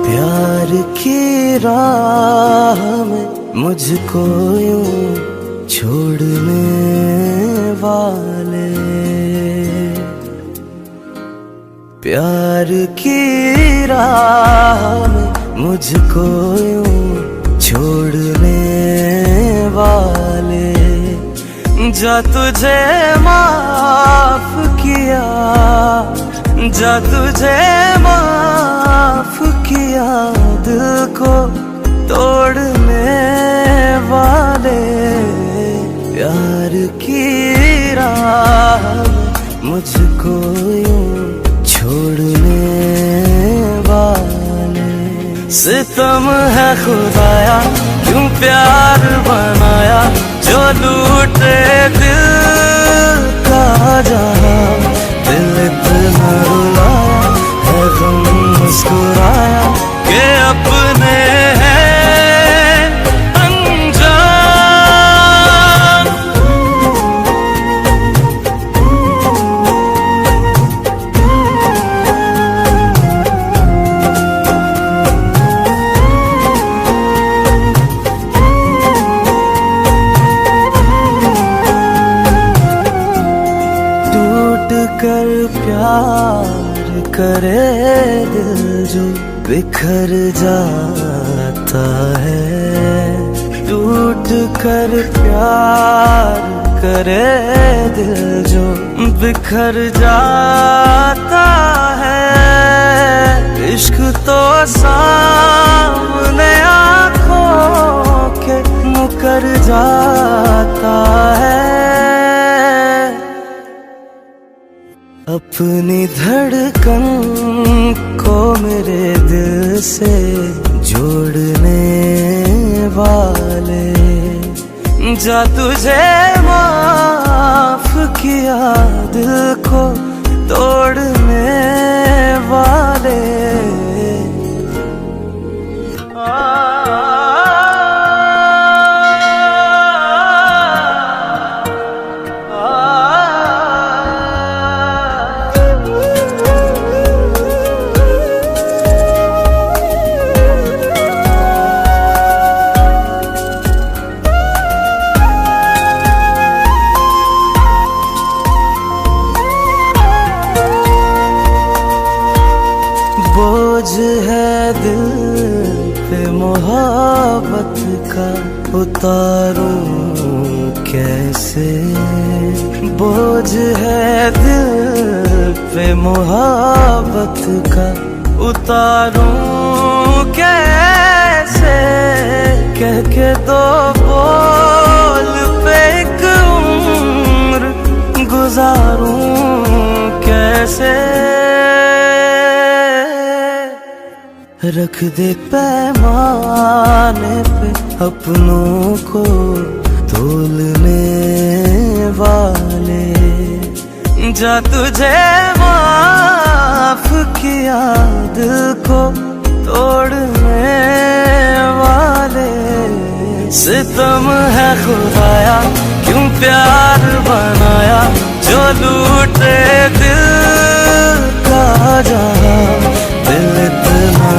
प्यार की राह में मुझको यूं छोड़ने वाले, प्यार की राह में मुझको यूं छोड़ने वाले, जा तुझे माफ किया, जा तुझे माफ किया, दिल को तोड़ने वाले, प्यार की राह में मुझको यूं छोड़ने वाले। सितम है खुदाया क्यों प्यार बनाया, जो लूटे दिल का जहां, दिल इतना रुलाया है गम मुस्कुराया कि अपने हैं अनजान। कर प्यार करे दिल जो बिखर जाता है, टूट कर प्यार करे दिल जो बिखर जाता है। इश्क तो सामने आँखों के मुकर जाता है, अपनी धड़कन को मेरे दिल से जोड़ने वाले, जा तुझे माफ किया, दिल को तोड़ने वाले। बोझ है दिल पे मोहब्बत का, उतारूं कैसे, बोझ है दिल पे मोहब्बत का, उतारूं कैसे, कह के दो बोल पे एक उम्र गुजारूं कैसे। रख दे पैमाने पे अपनों को तोलने वाले, जा तुझे माफ किया, दिल को तोड़ने वाले। सितम है खुदाया क्यों प्यार बनाया, जो लूटे दिल का जहां, दिल इतना